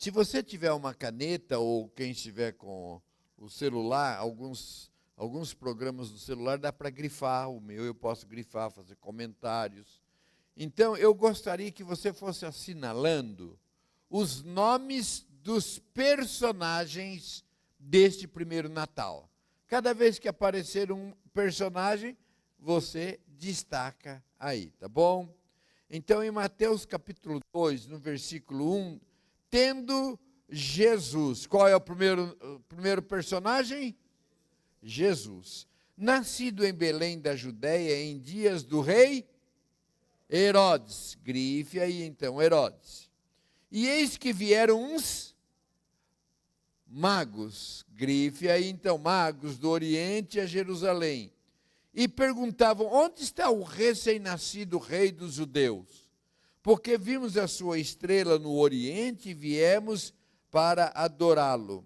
Se você tiver uma caneta ou quem estiver com o celular, alguns programas do celular dá para grifar. O meu eu posso grifar, fazer comentários. Então, eu gostaria que você fosse assinalando os nomes dos personagens deste primeiro Natal. Cada vez que aparecer um personagem, você destaca aí, tá bom? Então, em Mateus capítulo 2, no versículo 1, tendo Jesus, qual é o primeiro personagem? Jesus. Nascido em Belém da Judéia, em dias do rei Herodes. Grife aí então, Herodes. E eis que vieram uns magos, grife aí então, magos do Oriente a Jerusalém, e perguntavam: onde está o recém-nascido rei dos judeus? Porque vimos a sua estrela no Oriente e viemos para adorá-lo.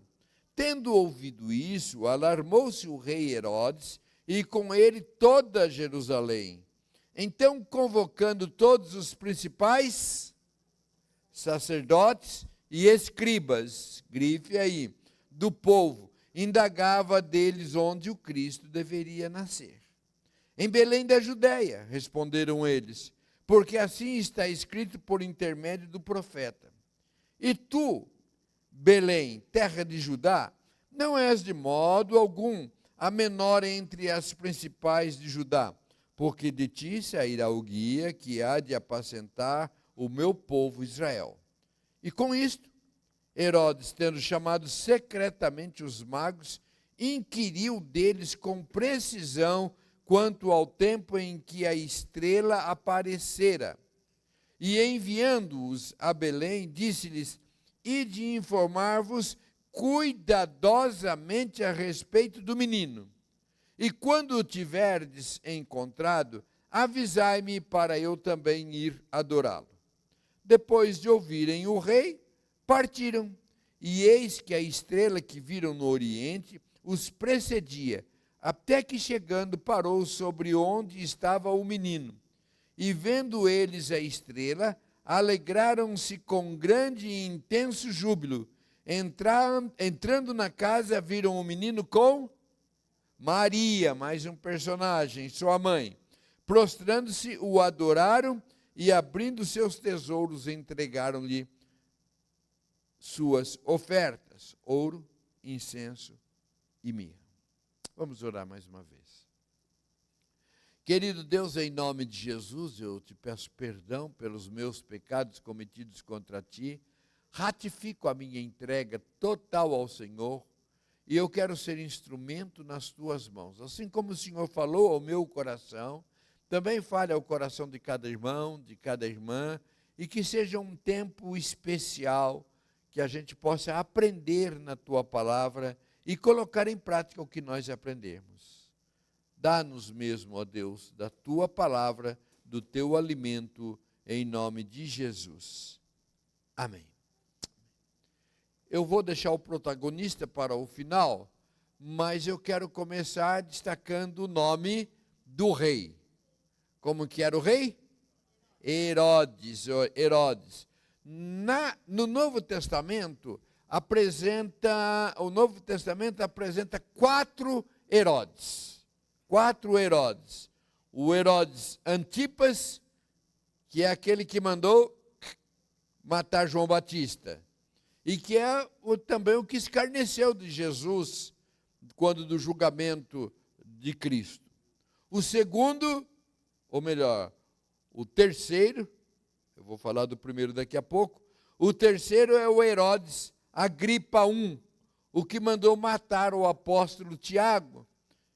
Tendo ouvido isso, alarmou-se o rei Herodes e com ele toda Jerusalém. Então, convocando todos os principais sacerdotes e escribas, grife aí, do povo, indagava deles onde o Cristo deveria nascer. Em Belém da Judéia, responderam eles, porque assim está escrito por intermédio do profeta. E tu, Belém, terra de Judá, não és de modo algum a menor entre as principais de Judá, porque de ti sairá o guia que há de apacentar o meu povo Israel. E com isto, Herodes, tendo chamado secretamente os magos, inquiriu deles com precisão quanto ao tempo em que a estrela aparecera. E enviando-os a Belém, disse-lhes: ide informar-vos cuidadosamente a respeito do menino. E quando o tiverdes encontrado, avisai-me para eu também ir adorá-lo. Depois de ouvirem o rei, partiram. E eis que a estrela que viram no oriente os precedia, até que chegando parou sobre onde estava o menino. E vendo eles a estrela, alegraram-se com grande e intenso júbilo. Entrando na casa, viram o menino com Maria, mais um personagem, sua mãe. Prostrando-se, o adoraram e, abrindo seus tesouros, entregaram-lhe suas ofertas: ouro, incenso e mirra. Vamos orar mais uma vez. Querido Deus, em nome de Jesus, eu te peço perdão pelos meus pecados cometidos contra ti. Ratifico a minha entrega total ao Senhor e eu quero ser instrumento nas tuas mãos. Assim como o Senhor falou ao meu coração, também fale ao coração de cada irmão, de cada irmã, e que seja um tempo especial, que a gente possa aprender na tua palavra e colocar em prática o que nós aprendemos. Dá-nos mesmo, ó Deus, da tua palavra, do teu alimento, em nome de Jesus. Amém. Eu vou deixar o protagonista para o final, mas eu quero começar destacando o nome do rei. Como que era o rei? Herodes. No Novo Testamento o Novo Testamento apresenta 4 Herodes. 4 Herodes. O Herodes Antipas, que é aquele que mandou matar João Batista. E que é também o que escarneceu de Jesus quando do julgamento de Cristo. O segundo, ou melhor, o terceiro, eu vou falar do primeiro daqui a pouco, o terceiro é o Herodes Agripa I, o que mandou matar o apóstolo Tiago,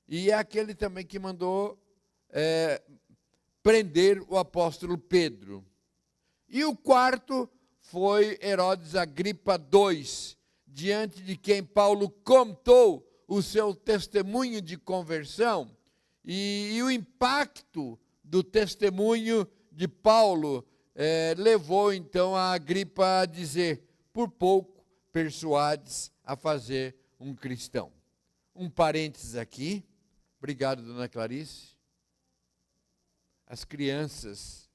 e é aquele também que mandou prender o apóstolo Pedro. E o quarto foi Herodes Agripa II, diante de quem Paulo contou o seu testemunho de conversão, e o impacto do testemunho de Paulo levou então a Agripa a dizer: por pouco persuades a fazer um cristão. Um parênteses aqui, obrigado, dona Clarice. As crianças,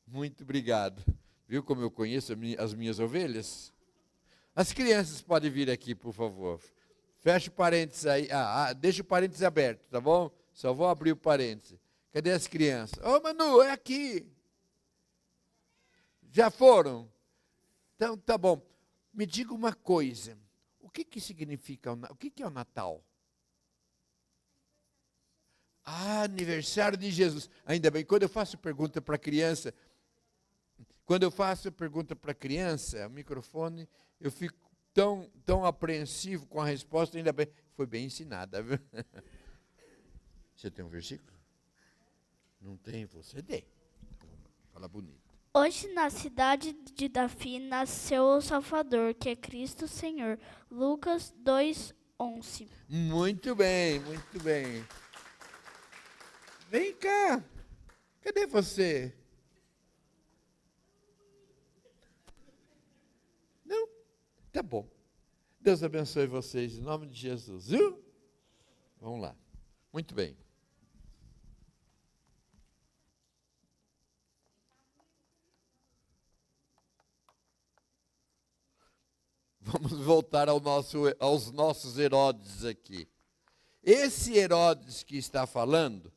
muito obrigado. Viu como eu conheço as minhas ovelhas? As crianças podem vir aqui, por favor. Fecha o parênteses aí. Deixa o parênteses aberto, tá bom? Só vou abrir o parênteses. Cadê as crianças? Ô, Manu, é aqui. Já foram? Então, tá bom. Me diga uma coisa. O que significa, o que é o Natal? Aniversário de Jesus. Ainda bem, quando eu faço pergunta para criança, o microfone, eu fico tão apreensivo com a resposta, ainda bem, foi bem ensinada, viu? Você tem um versículo? Não tem? Você tem. Fala bonito. Hoje, na cidade de Davi, nasceu o Salvador, que é Cristo Senhor. Lucas 2:11. Muito bem, muito bem. Vem cá. Cadê você? Não? Tá bom. Deus abençoe vocês, em nome de Jesus, viu? Vamos lá. Muito bem. Vamos voltar aos nossos Herodes aqui. Esse Herodes que está falando,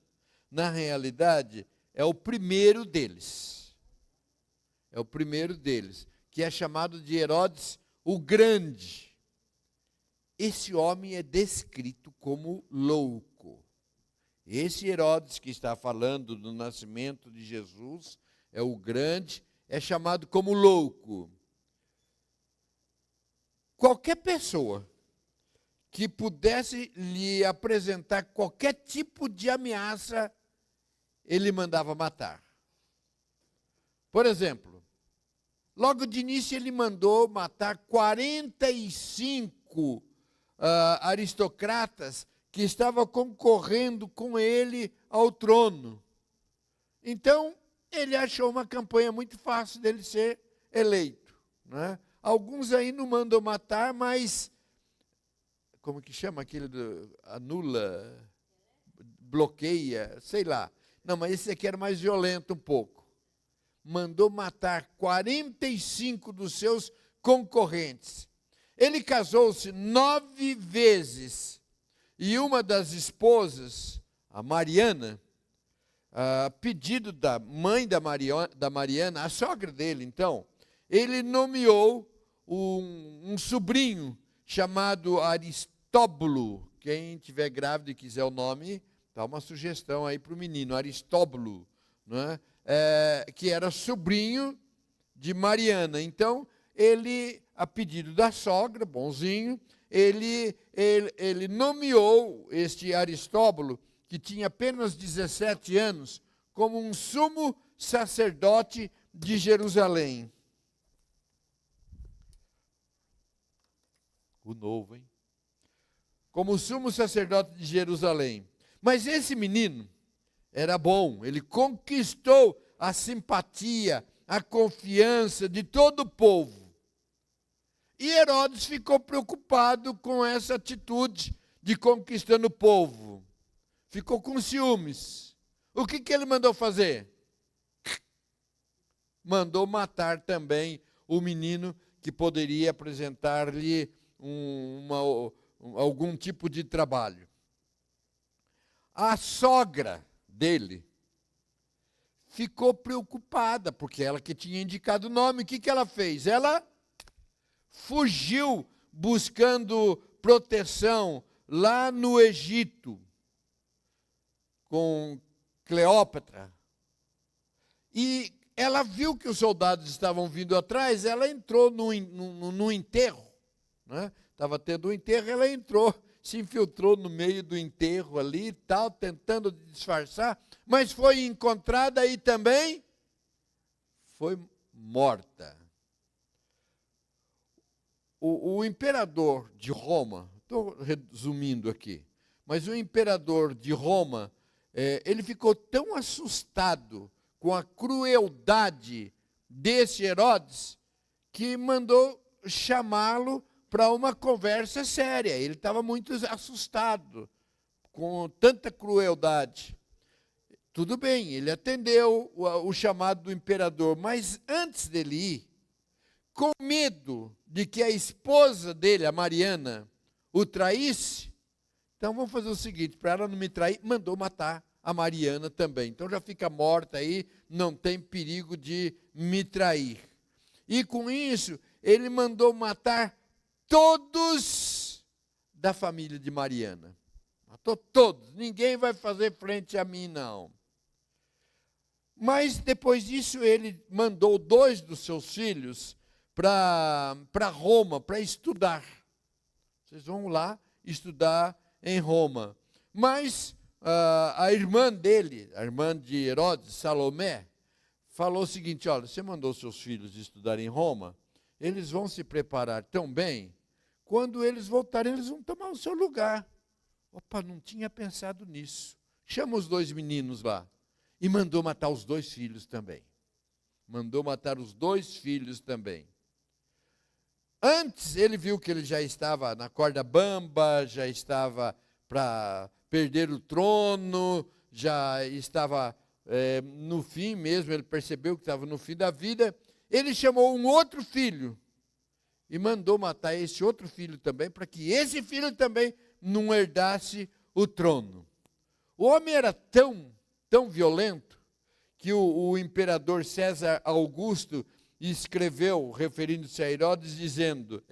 na realidade, é o primeiro deles. É o primeiro deles, que é chamado de Herodes o Grande. Esse homem é descrito como louco. Esse Herodes que está falando do nascimento de Jesus, é o Grande, é chamado como louco. Qualquer pessoa que pudesse lhe apresentar qualquer tipo de ameaça, ele mandava matar. Por exemplo, logo de início ele mandou matar 45 aristocratas que estavam concorrendo com ele ao trono. Então, ele achou uma campanha muito fácil dele ser eleito, né? Alguns aí não mandam matar, mas, como que chama aquele, anula, bloqueia, sei lá. Não, mas esse aqui era mais violento um pouco. Mandou matar 45 dos seus concorrentes. Ele casou-se 9 vezes. E uma das esposas, a Mariana, a pedido da mãe da Mariana, a sogra dele, então, ele nomeou um sobrinho chamado Aristóbulo. Quem tiver grávido e quiser o nome, dá uma sugestão aí para o menino, Aristóbulo, né? Que era sobrinho de Mariana. Então, ele, a pedido da sogra, bonzinho, ele nomeou este Aristóbulo, que tinha apenas 17 anos, como um sumo sacerdote de Jerusalém. O novo, hein? Como sumo sacerdote de Jerusalém. Mas esse menino era bom, ele conquistou a simpatia, a confiança de todo o povo. E Herodes ficou preocupado com essa atitude de conquistando o povo. Ficou com ciúmes. O que ele mandou fazer? Mandou matar também o menino que poderia apresentar-lhe algum tipo de trabalho. A sogra dele ficou preocupada, porque ela que tinha indicado o nome, o que ela fez? Ela fugiu buscando proteção lá no Egito, com Cleópatra. E ela viu que os soldados estavam vindo atrás, ela entrou no enterro. Estava tendo um enterro, ela entrou, se infiltrou no meio do enterro ali e tal, tentando disfarçar, mas foi encontrada e também foi morta. O imperador de Roma, estou resumindo aqui, mas o imperador de Roma, ele ficou tão assustado com a crueldade desse Herodes, que mandou chamá-lo para uma conversa séria. Ele estava muito assustado com tanta crueldade. tudo bem, ele atendeu o chamado do imperador, mas antes dele ir, com medo de que a esposa dele, a Mariana, o traísse, então vamos fazer o seguinte, para ela não me trair, mandou matar a Mariana também. Então já fica morta aí, não tem perigo de me trair. E com isso, ele mandou matar todos da família de Mariana. Matou todos, ninguém vai fazer frente a mim não. Mas depois disso ele mandou 2 dos seus filhos para Roma, para estudar. Vocês vão lá estudar em Roma. Mas a irmã dele, a irmã de Herodes, Salomé, falou o seguinte, olha, você mandou seus filhos estudar em Roma, eles vão se preparar tão bem, quando eles voltarem, eles vão tomar o seu lugar. Opa, não tinha pensado nisso. Chama os 2 meninos lá. E mandou matar os 2 filhos também. Mandou matar os 2 filhos também. Antes, ele viu que ele já estava na corda bamba, já estava para perder o trono, já estava no fim mesmo, ele percebeu que estava no fim da vida. Ele chamou um outro filho e mandou matar esse outro filho também, para que esse filho também não herdasse o trono. O homem era tão violento, que o imperador César Augusto escreveu, referindo-se a Herodes, dizendo,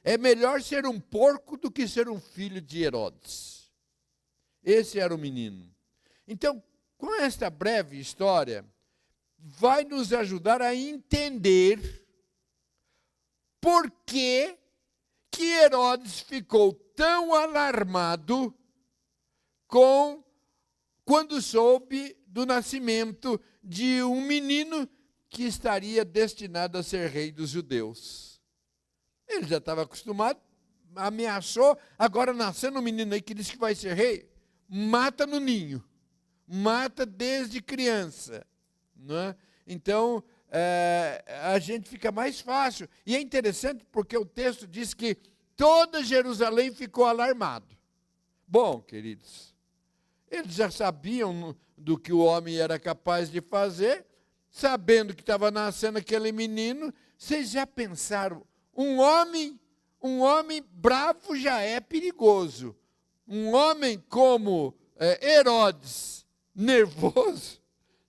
é melhor ser um porco do que ser um filho de Herodes. Esse era o menino. Então, com esta breve história, vai nos ajudar a entender por que Herodes ficou tão alarmado quando soube do nascimento de um menino que estaria destinado a ser rei dos judeus. Ele já estava acostumado, ameaçou, agora nascendo um menino aí que diz que vai ser rei, mata no ninho, mata desde criança. Não é? Então, a gente fica mais fácil. E é interessante porque o texto diz que toda Jerusalém ficou alarmado. Bom, queridos, eles já sabiam do que o homem era capaz de fazer, sabendo que estava nascendo aquele menino. Vocês já pensaram, um homem bravo já é perigoso. Um homem como Herodes, nervoso,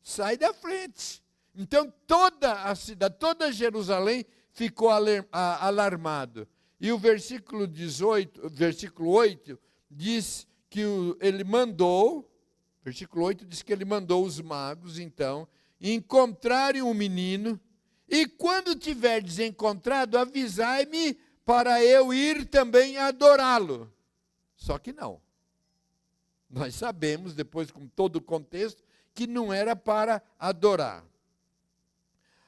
sai da frente. Então toda a cidade, toda Jerusalém ficou alarmado. E o versículo 8 diz que ele mandou, versículo 8 diz que ele mandou os magos, então, encontrarem o menino, e quando tiverdes encontrado, avisai-me para eu ir também adorá-lo. Só que não. Nós sabemos, depois com todo o contexto, que não era para adorar.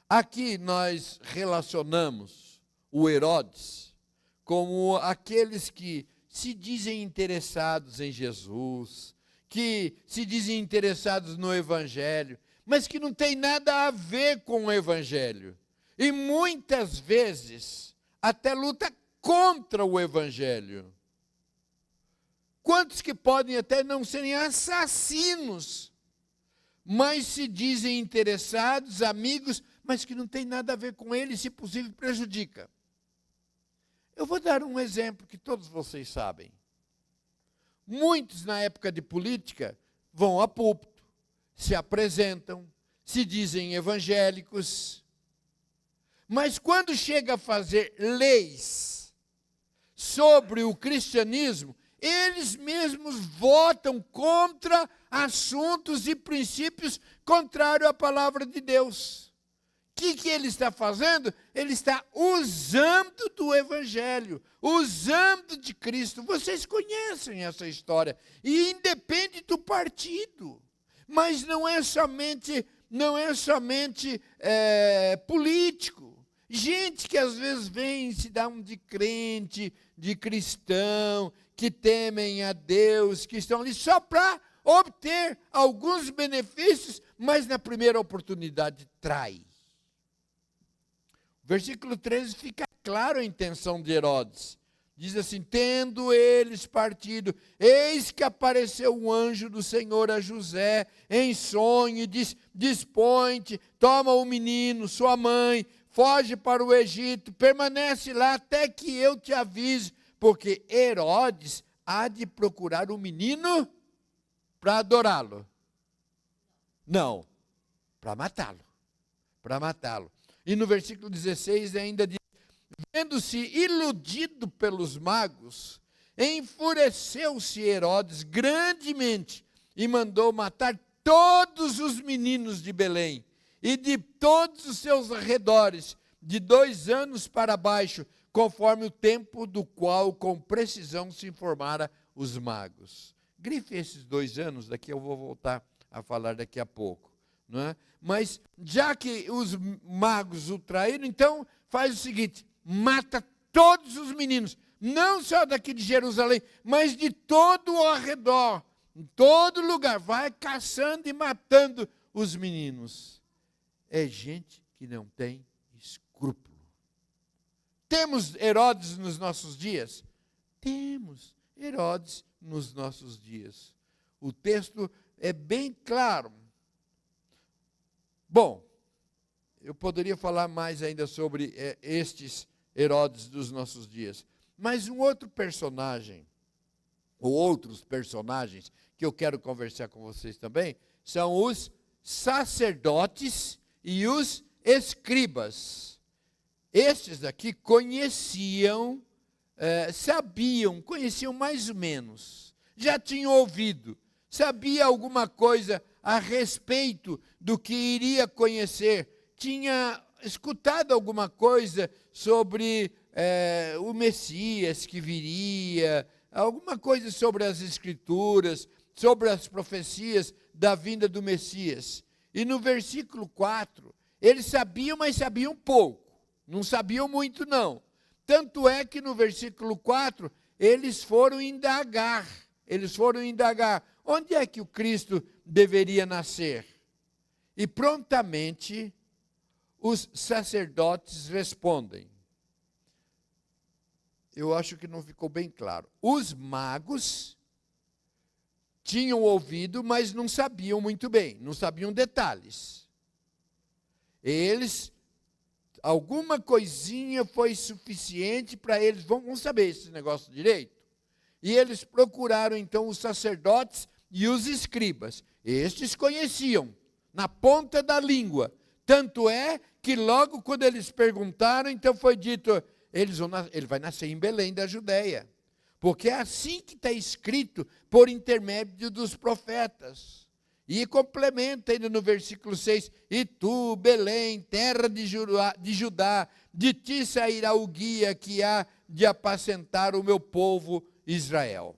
Aqui nós relacionamos o Herodes como aqueles que se dizem interessados em Jesus, que se dizem interessados no Evangelho, mas que não tem nada a ver com o Evangelho. E muitas vezes até luta contra o Evangelho. Quantos que podem até não serem assassinos, mas se dizem interessados, amigos, mas que não tem nada a ver com ele, se possível prejudica. Eu vou dar um exemplo que todos vocês sabem. Muitos, na época de política, vão a púlpito, se apresentam, se dizem evangélicos, mas quando chega a fazer leis sobre o cristianismo, eles mesmos votam contra assuntos e princípios contrários à palavra de Deus. O que ele está fazendo? Ele está usando do Evangelho, usando de Cristo. Vocês conhecem essa história. E independe do partido. Mas não é somente político. Gente que às vezes vem se dar um de crente, de cristão, que temem a Deus, que estão ali só para obter alguns benefícios, mas na primeira oportunidade trai. Versículo 13 fica claro a intenção de Herodes. Diz assim: tendo eles partido, eis que apareceu um anjo do Senhor a José em sonho e disse: dispõe-te, toma o menino, sua mãe, foge para o Egito, permanece lá até que eu te avise, porque Herodes há de procurar o menino para adorá-lo. Não, para matá-lo. Para matá-lo. E no versículo 16 ainda diz: vendo-se iludido pelos magos, enfureceu-se Herodes grandemente e mandou matar todos os meninos de Belém e de todos os seus arredores, de 2 anos para baixo, conforme o tempo do qual com precisão se informara os magos. Grife esses 2 anos, daqui eu vou voltar a falar daqui a pouco. Não é? Mas já que os magos o traíram, então faz o seguinte: mata todos os meninos, não só daqui de Jerusalém, mas de todo o arredor, em todo lugar, vai caçando e matando os meninos. É gente que não tem escrúpulo. Temos Herodes nos nossos dias? Temos Herodes nos nossos dias. O texto é bem claro. Bom, eu poderia falar mais ainda sobre estes Herodes dos nossos dias. Mas um outro personagem, ou outros personagens, que eu quero conversar com vocês também, são os sacerdotes e os escribas. Estes daqui conheciam, conheciam mais ou menos, já tinham ouvido, sabia alguma coisa a respeito do que iria conhecer, tinha escutado alguma coisa sobre o Messias que viria, alguma coisa sobre as Escrituras, sobre as profecias da vinda do Messias. E no versículo 4, eles sabiam, mas sabiam pouco, não sabiam muito não. Tanto é que no versículo 4, eles foram indagar, onde é que o Cristo deveria nascer? E prontamente os sacerdotes respondem. Eu acho que não ficou bem claro. Os magos tinham ouvido, mas não sabiam muito bem, não sabiam detalhes. Eles, alguma coisinha foi suficiente para eles, vamos saber esse negócio direito. E eles procuraram então os sacerdotes e os escribas. Estes conheciam, na ponta da língua. Tanto é que logo quando eles perguntaram, então foi dito: ele vai nascer em Belém da Judéia. Porque é assim que está escrito por intermédio dos profetas. E complementa ainda no versículo 6, e tu, Belém, terra de Judá, de ti sairá o guia que há de apacentar o meu povo Israel.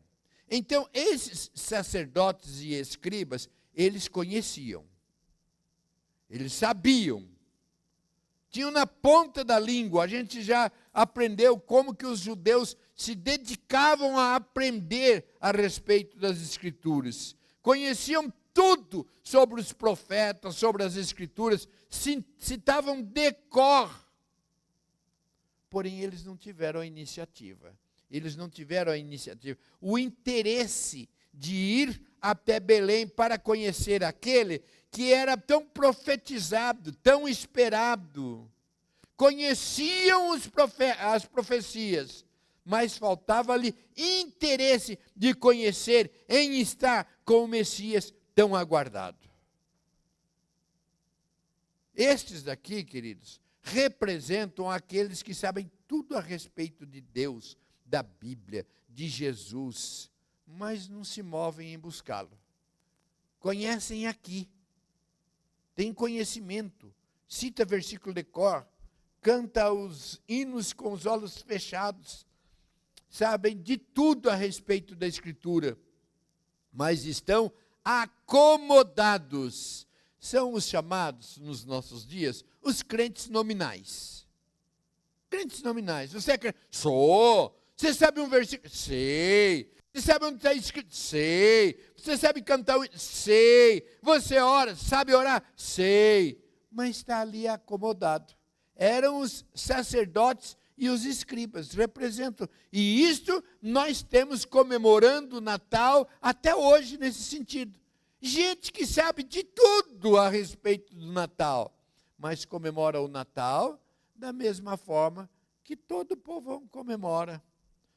Então, esses sacerdotes e escribas, eles conheciam. Eles sabiam. Tinham na ponta da língua. A gente já aprendeu como que os judeus se dedicavam a aprender a respeito das Escrituras. Conheciam tudo sobre os profetas, sobre as Escrituras, citavam de cor. Porém, eles não tiveram a iniciativa. O interesse de ir até Belém para conhecer aquele que era tão profetizado, tão esperado. Conheciam as profecias, mas faltava-lhe interesse de conhecer, em estar com o Messias tão aguardado. Estes daqui, queridos, representam aqueles que sabem tudo a respeito de Deus, da Bíblia, de Jesus, mas não se movem em buscá-lo. Conhecem aqui, têm conhecimento, cita versículo de cor, canta os hinos com os olhos fechados, sabem de tudo a respeito da Escritura, mas estão acomodados. São os chamados, nos nossos dias, os crentes nominais. Crentes nominais. Você é crente? Sou. Você sabe um versículo? Sei. Você sabe onde está escrito? Sei. Você sabe cantar? Sei. Você ora? Sabe orar? Sei. Mas está ali acomodado. Eram os sacerdotes e os escribas. Representam. E isto nós temos comemorando o Natal até hoje nesse sentido. Gente que sabe de tudo a respeito do Natal, mas comemora o Natal da mesma forma que todo o povão comemora.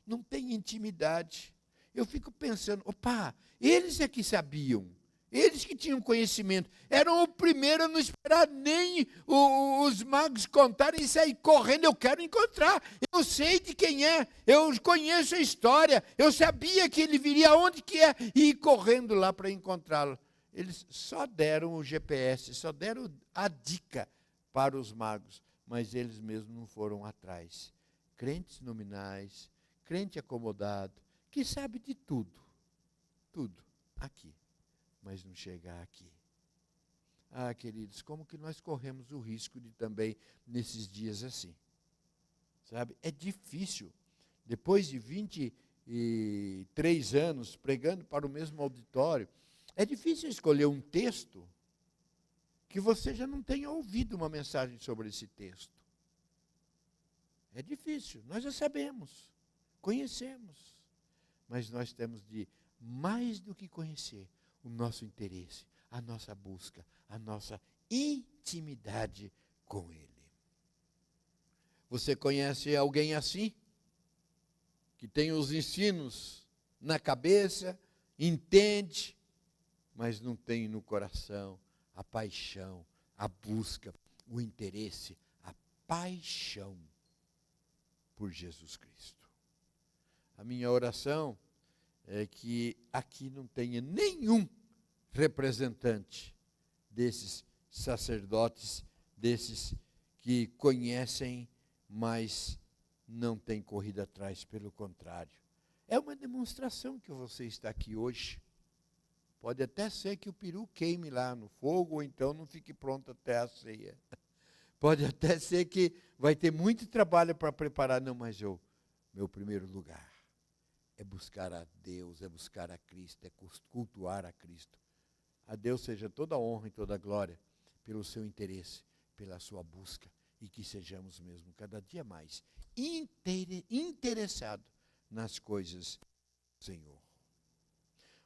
Não tem intimidade. Eu fico pensando, opa, eles é que sabiam. Eles que tinham conhecimento, eram o primeiro a não esperar nem os magos contarem e sair correndo. Eu quero encontrar, eu sei de quem é, eu conheço a história, eu sabia que ele viria, onde que é, e ir correndo lá para encontrá-lo. Eles só deram o GPS, só deram a dica para os magos, mas eles mesmos não foram atrás. Crentes nominais, crente acomodado, que sabe de tudo aqui. Mas não chegar aqui. Ah, queridos, como que nós corremos o risco de também, nesses dias assim? Sabe? É difícil. Depois de 23 anos pregando para o mesmo auditório, é difícil escolher um texto que você já não tenha ouvido uma mensagem sobre esse texto. É difícil. Nós já sabemos, conhecemos. Mas nós temos de, mais do que conhecer, o nosso interesse, a nossa busca, a nossa intimidade com Ele. Você conhece alguém assim? Que tem os ensinos na cabeça, entende, mas não tem no coração a paixão, a busca, o interesse, a paixão por Jesus Cristo. A minha oração é que aqui não tenha nenhum representante desses sacerdotes, desses que conhecem, mas não têm corrido atrás, pelo contrário. É uma demonstração que você está aqui hoje. Pode até ser que o peru queime lá no fogo, ou então não fique pronto até a ceia. Pode até ser que vai ter muito trabalho para preparar, não, mas meu primeiro lugar é buscar a Deus, é buscar a Cristo, é cultuar a Cristo. A Deus seja toda a honra e toda a glória pelo seu interesse, pela sua busca, e que sejamos mesmo cada dia mais interessados nas coisas do Senhor.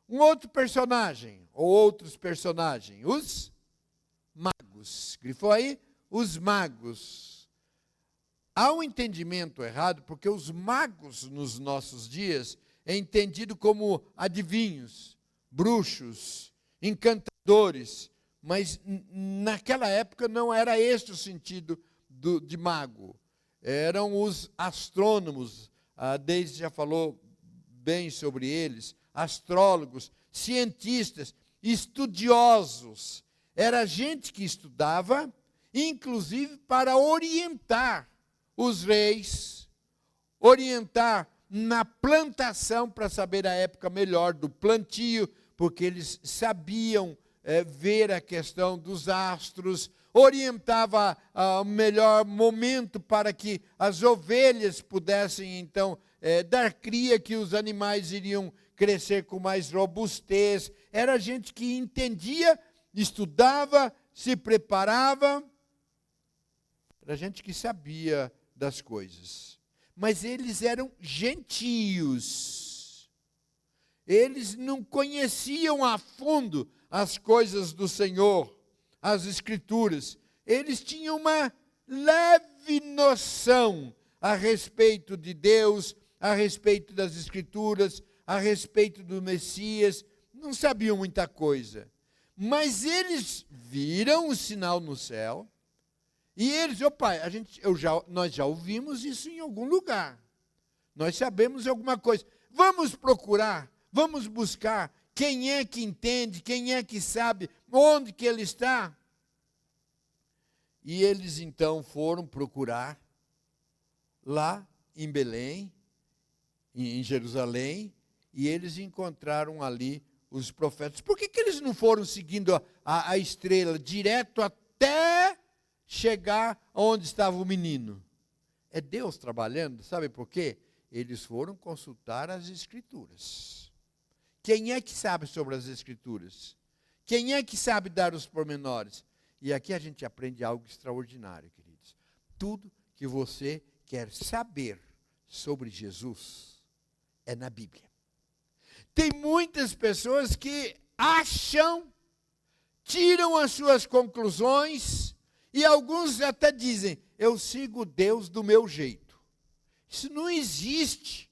Um outro personagem, ou outros personagens, os magos. Grifou aí? Os magos. Há um entendimento errado, porque os magos nos nossos dias é entendido como adivinhos, bruxos, encantadores, mas naquela época não era esse o sentido de mago. Eram os astrônomos, a Deise já falou bem sobre eles, astrólogos, cientistas, estudiosos. Era gente que estudava, inclusive para orientar os reis, orientar na plantação, para saber a época melhor do plantio, porque eles sabiam ver a questão dos astros, orientava o melhor momento para que as ovelhas pudessem, então, dar cria, que os animais iriam crescer com mais robustez. Era gente que entendia, estudava, se preparava. Era gente que sabia das coisas. Mas eles eram gentios. Eles não conheciam a fundo as coisas do Senhor, as Escrituras. Eles tinham uma leve noção a respeito de Deus, a respeito das Escrituras, a respeito do Messias. Não sabiam muita coisa. Mas eles viram o sinal no céu. E eles, nós já ouvimos isso em algum lugar. Nós sabemos alguma coisa. Vamos procurar, vamos buscar quem é que entende, quem é que sabe, onde que ele está. E eles então foram procurar lá em Belém, em Jerusalém, e eles encontraram ali os profetas. Por que eles não foram seguindo a estrela direto até chegar onde estava o menino? É Deus trabalhando, sabe por quê? Eles foram consultar as Escrituras. Quem é que sabe sobre as Escrituras? Quem é que sabe dar os pormenores? E aqui a gente aprende algo extraordinário, queridos. Tudo que você quer saber sobre Jesus, é na Bíblia. Tem muitas pessoas que acham, tiram as suas conclusões, e alguns até dizem, eu sigo Deus do meu jeito. Isso não existe.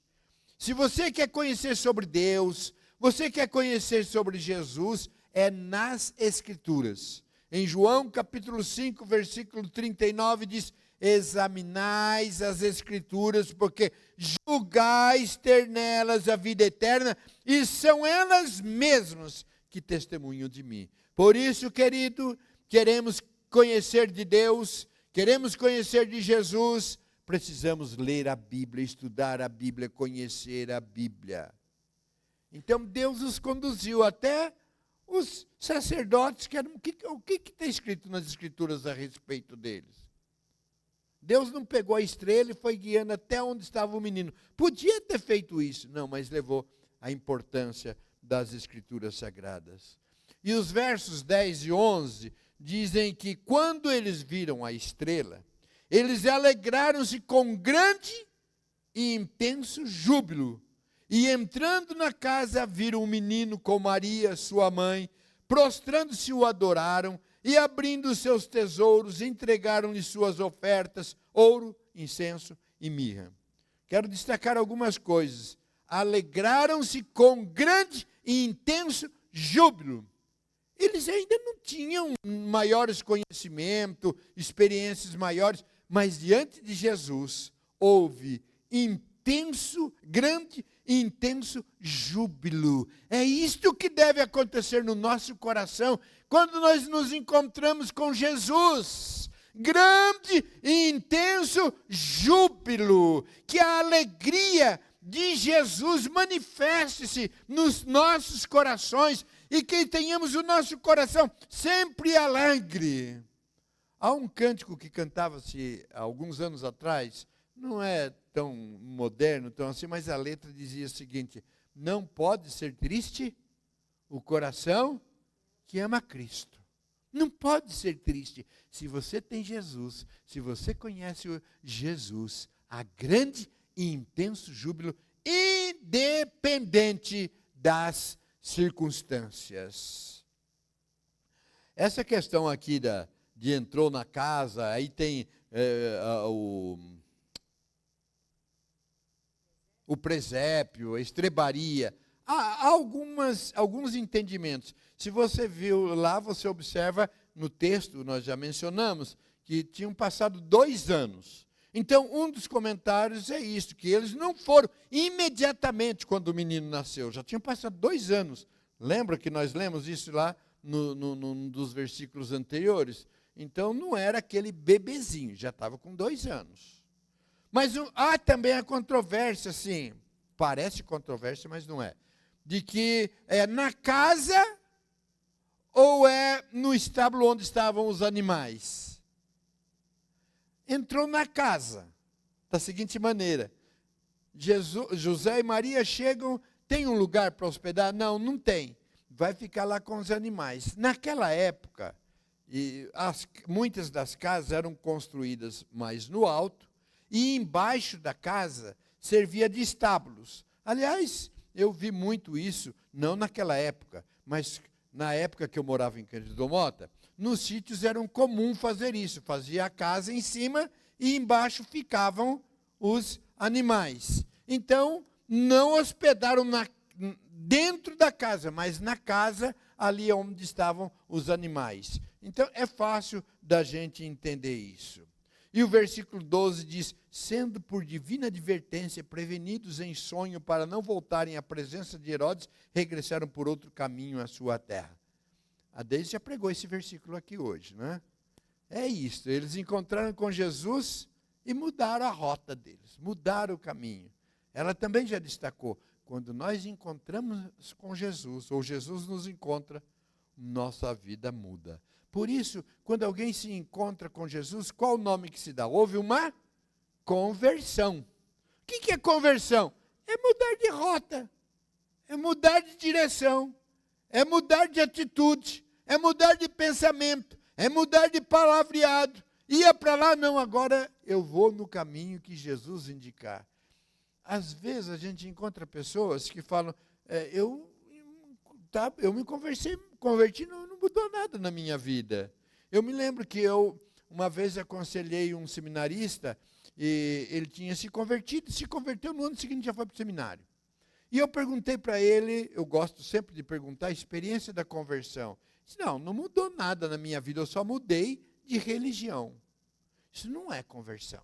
Se você quer conhecer sobre Deus, você quer conhecer sobre Jesus, é nas Escrituras. Em João capítulo 5, versículo 39, diz, examinais as Escrituras, porque julgais ter nelas a vida eterna, e são elas mesmas que testemunham de mim. Por isso, querido, queremos conhecer de Deus, queremos conhecer de Jesus, precisamos ler a Bíblia, estudar a Bíblia, conhecer a Bíblia. Então Deus os conduziu até os sacerdotes, o que está escrito nas Escrituras a respeito deles? Deus não pegou a estrela e foi guiando até onde estava o menino. Podia ter feito isso, não, mas levou a importância das Escrituras Sagradas. E os versos 10 e 11 dizem que quando eles viram a estrela, eles alegraram-se com grande e intenso júbilo. E entrando na casa, viram um menino com Maria, sua mãe, prostrando-se o adoraram, e abrindo seus tesouros, entregaram-lhe suas ofertas, ouro, incenso e mirra. Quero destacar algumas coisas. Alegraram-se com grande e intenso júbilo. Eles ainda não tinham maiores conhecimentos, experiências maiores, mas diante de Jesus houve grande e intenso júbilo. É isto que deve acontecer no nosso coração quando nós nos encontramos com Jesus. Grande e intenso júbilo. Que a alegria de Jesus manifeste-se nos nossos corações e que tenhamos o nosso coração sempre alegre. Há um cântico que cantava-se há alguns anos atrás, não é tão moderno, tão assim, mas a letra dizia o seguinte: não pode ser triste o coração que ama Cristo. Não pode ser triste. Se você tem Jesus, se você conhece o Jesus, há grande e intenso júbilo, independente das circunstâncias. Essa questão aqui de entrou na casa, aí tem o presépio, a estrebaria. Há alguns entendimentos. Se você viu lá, você observa no texto, nós já mencionamos, que tinham passado 2 anos. Então, um dos comentários é isso, que eles não foram imediatamente quando o menino nasceu. Já tinham passado 2 anos. Lembra que nós lemos isso lá num dos versículos anteriores? Então, não era aquele bebezinho, já estava com 2 anos. Mas há também a controvérsia, assim, parece controvérsia, mas não é, de que é na casa ou é no estábulo onde estavam os animais. Entrou na casa, da seguinte maneira: José e Maria chegam, tem um lugar para hospedar? Não, não tem. Vai ficar lá com os animais. Naquela época, muitas das casas eram construídas mais no alto, e embaixo da casa servia de estábulos. Aliás, eu vi muito isso, não naquela época, mas na época que eu morava em Cândido Mota, nos sítios era comum fazer isso. Fazia a casa em cima e embaixo ficavam os animais. Então, não hospedaram dentro da casa, mas na casa, ali onde estavam os animais. Então, é fácil da gente entender isso. E o versículo 12 diz: sendo por divina advertência prevenidos em sonho para não voltarem à presença de Herodes, regressaram por outro caminho à sua terra. A Deise já pregou esse versículo aqui hoje, né? É isso, eles encontraram com Jesus e mudaram a rota deles, mudaram o caminho. Ela também já destacou, quando nós encontramos com Jesus, ou Jesus nos encontra, nossa vida muda. Por isso, quando alguém se encontra com Jesus, qual o nome que se dá? Houve uma conversão. O que é conversão? É mudar de rota, é mudar de direção, é mudar de atitude, é mudar de pensamento, é mudar de palavreado, Ia para lá, não, agora eu vou no caminho que Jesus indicar. Às vezes a gente encontra pessoas que falam, eu me converti, não mudou nada na minha vida. Eu me lembro que eu, uma vez, aconselhei um seminarista, e ele tinha se convertido, se converteu, no ano seguinte já foi para o seminário. E eu perguntei para ele, eu gosto sempre de perguntar a experiência da conversão. Ele disse, não mudou nada na minha vida, eu só mudei de religião. Isso não é conversão.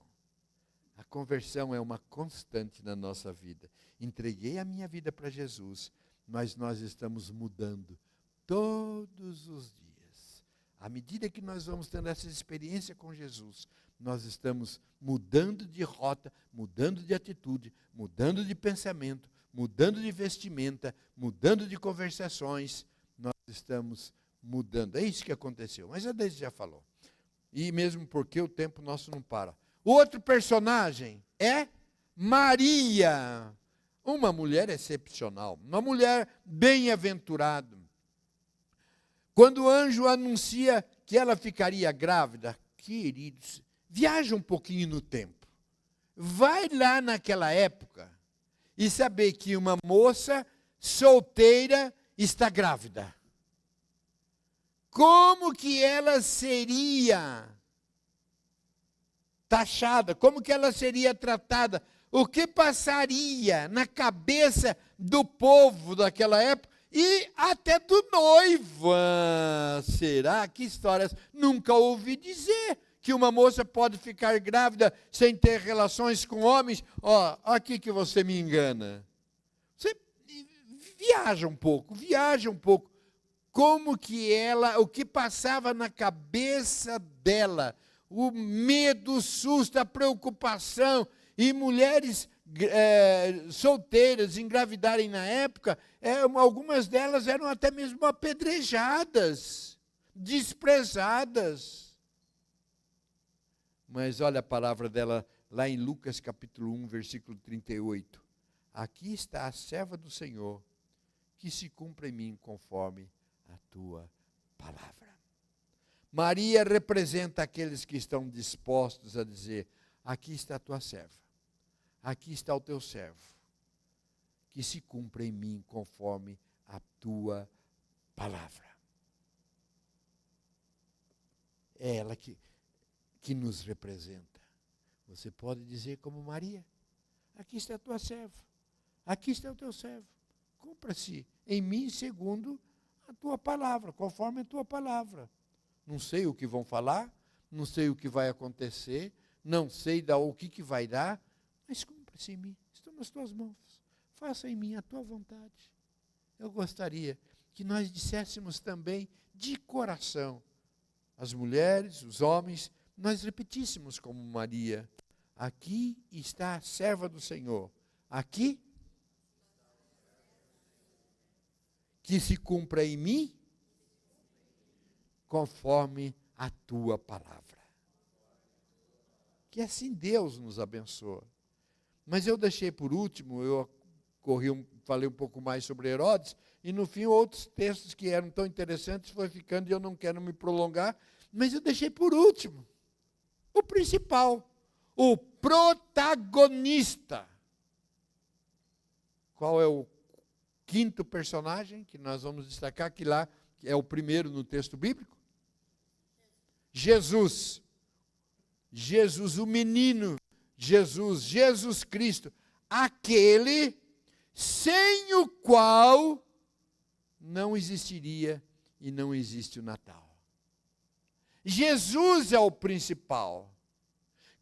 A conversão é uma constante na nossa vida. Entreguei a minha vida para Jesus, mas nós estamos mudando todos os dias. À medida que nós vamos tendo essa experiência com Jesus, nós estamos mudando de rota, mudando de atitude, mudando de pensamento, mudando de vestimenta, mudando de conversações. Nós estamos mudando. É isso que aconteceu. Mas a Deise já falou. E mesmo porque o tempo nosso não para. O outro personagem é Maria. Uma mulher excepcional. Uma mulher bem-aventurada. Quando o anjo anuncia que ela ficaria grávida, queridos, viaja um pouquinho no tempo. Vai lá naquela época e saber que uma moça solteira está grávida. Como que ela seria taxada? Como que ela seria tratada? O que passaria na cabeça do povo daquela época e até do noivo? Será? Que histórias? Nunca ouvi dizer que uma moça pode ficar grávida sem ter relações com homens. Aqui que você me engana. Você viaja um pouco. Como que o que passava na cabeça dela, o medo, o susto, a preocupação, e mulheres solteiras engravidarem na época, algumas delas eram até mesmo apedrejadas, desprezadas. Mas olha a palavra dela lá em Lucas capítulo 1, versículo 38. Aqui está a serva do Senhor, que se cumpra em mim conforme a tua palavra. Maria representa aqueles que estão dispostos a dizer, aqui está a tua serva, aqui está o teu servo, que se cumpra em mim conforme a tua palavra. É ela que nos representa. Você pode dizer como Maria, aqui está a tua serva, aqui está o teu servo, cumpra-se em mim segundo a tua palavra, conforme a tua palavra. Não sei o que vão falar, não sei o que vai acontecer, não sei o que vai dar, mas cumpra-se em mim, estou nas tuas mãos, faça em mim a tua vontade. Eu gostaria que nós disséssemos também de coração, as mulheres, os homens, nós repetíssemos como Maria, aqui está a serva do Senhor, aqui, que se cumpra em mim, conforme a tua palavra. Que assim Deus nos abençoe. Mas eu deixei por último, falei um pouco mais sobre Herodes, e no fim outros textos que eram tão interessantes foi ficando, e eu não quero me prolongar, mas eu deixei por último o principal, o protagonista. Qual é o quinto personagem que nós vamos destacar, que lá é o primeiro no texto bíblico? Jesus, o menino Jesus Cristo, aquele sem o qual não existiria e não existe o Natal. Jesus é o principal.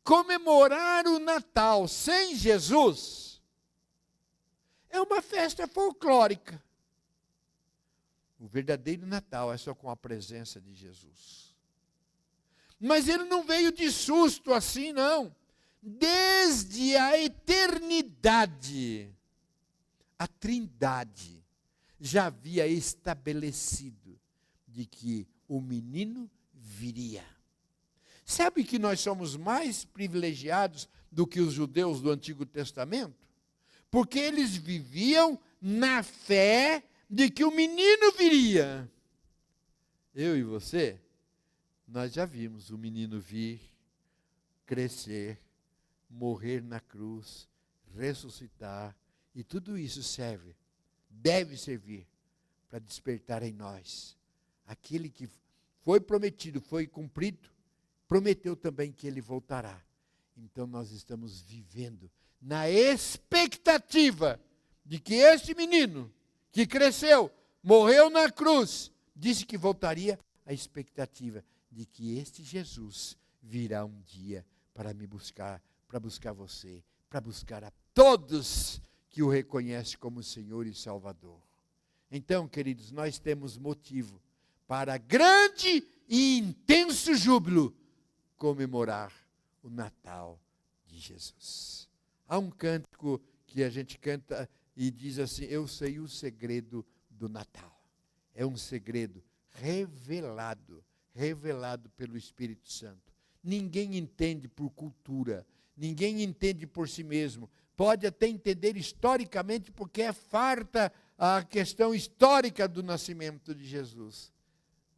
Comemorar o Natal sem Jesus é uma festa folclórica. O verdadeiro Natal é só com a presença de Jesus. Mas ele não veio de susto assim, não. Desde a eternidade, a Trindade já havia estabelecido de que o menino viria. Sabe que nós somos mais privilegiados do que os judeus do Antigo Testamento? Porque eles viviam na fé de que o menino viria. Eu e você nós já vimos o menino vir, crescer, morrer na cruz, ressuscitar, e tudo isso serve, deve servir para despertar em nós aquele que foi prometido, foi cumprido, prometeu também que ele voltará. Então nós estamos vivendo na expectativa de que este menino que cresceu, morreu na cruz, disse que voltaria, a expectativa de que este Jesus virá um dia para me buscar, para buscar você, para buscar a todos que o reconhecem como Senhor e Salvador. Então, queridos, nós temos motivo para grande e intenso júbilo comemorar o Natal de Jesus. Há um cântico que a gente canta e diz assim: eu sei o segredo do Natal. É um segredo revelado pelo Espírito Santo. Ninguém entende por cultura, ninguém entende por si mesmo. Pode até entender historicamente, porque é farta a questão histórica do nascimento de Jesus.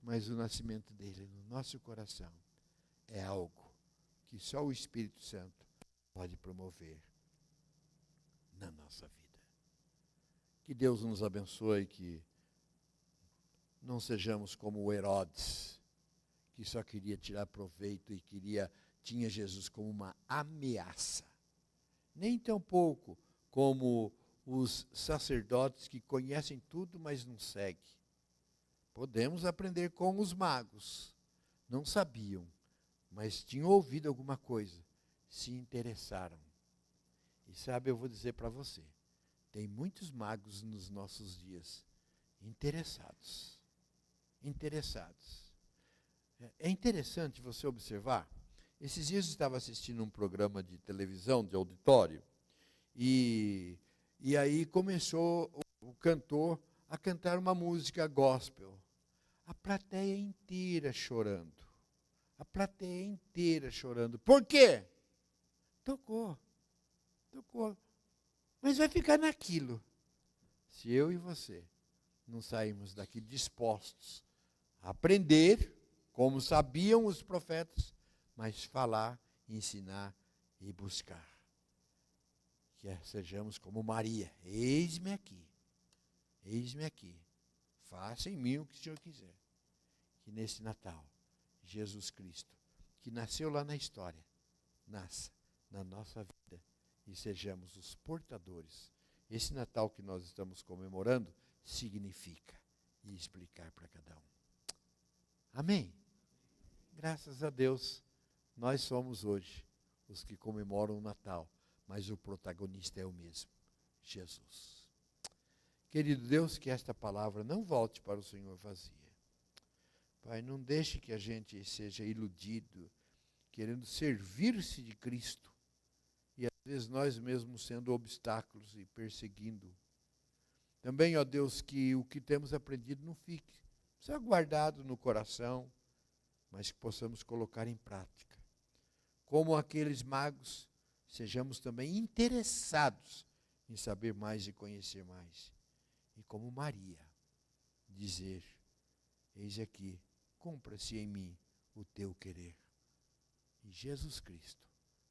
Mas o nascimento dele no nosso coração é algo que só o Espírito Santo pode promover na nossa vida. Que Deus nos abençoe, que não sejamos como o Herodes, que só queria tirar proveito e tinha Jesus como uma ameaça. Nem tampouco como os sacerdotes que conhecem tudo, mas não seguem. Podemos aprender com os magos. Não sabiam, mas tinham ouvido alguma coisa, se interessaram. E sabe, eu vou dizer para você, tem muitos magos nos nossos dias interessados. É interessante você observar. Esses dias eu estava assistindo um programa de televisão, de auditório, e aí começou o cantor a cantar uma música gospel. A plateia inteira chorando. A plateia inteira chorando. Por quê? Tocou. Mas vai ficar naquilo. Se eu e você não sairmos daqui dispostos a aprender, como sabiam os profetas, mas falar, ensinar e buscar. Que sejamos como Maria. Eis-me aqui. Faça em mim o que o Senhor quiser. Que nesse Natal, Jesus Cristo, que nasceu lá na história, nasça na nossa vida e sejamos os portadores. Esse Natal que nós estamos comemorando significa e explicar para cada um. Amém? Graças a Deus, nós somos hoje os que comemoram o Natal, mas o protagonista é o mesmo, Jesus. Querido Deus, que esta palavra não volte para o Senhor vazia. Pai, não deixe que a gente seja iludido, querendo servir-se de Cristo, e às vezes nós mesmos sendo obstáculos e perseguindo. Também, ó Deus, que o que temos aprendido não fique só guardado no coração, mas que possamos colocar em prática. Como aqueles magos, sejamos também interessados em saber mais e conhecer mais. E como Maria, dizer: eis aqui, cumpra-se em mim o teu querer. E Jesus Cristo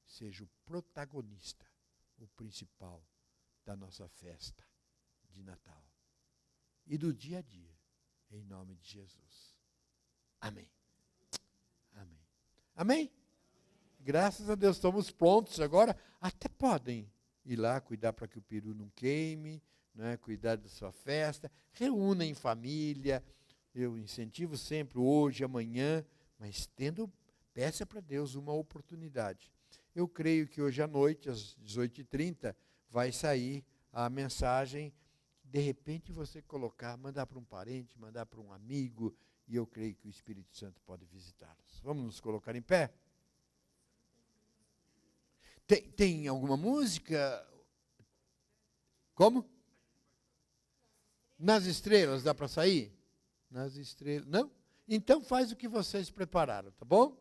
seja o protagonista, o principal da nossa festa de Natal e do dia a dia, em nome de Jesus. Amém. Amém. Amém? Graças a Deus, estamos prontos agora. Até podem ir lá cuidar para que o peru não queime, né? Cuidar da sua festa. Reúna em família. Eu incentivo sempre, hoje, amanhã, mas peça para Deus uma oportunidade. Eu creio que hoje à noite, às 18h30, vai sair a mensagem. De repente você colocar, mandar para um parente, mandar para um amigo, e eu creio que o Espírito Santo pode visitá-los. Vamos nos colocar em pé? Tem alguma música? Como? Nas estrelas, dá para sair? Nas estrelas. Não? Então faz o que vocês prepararam, tá bom?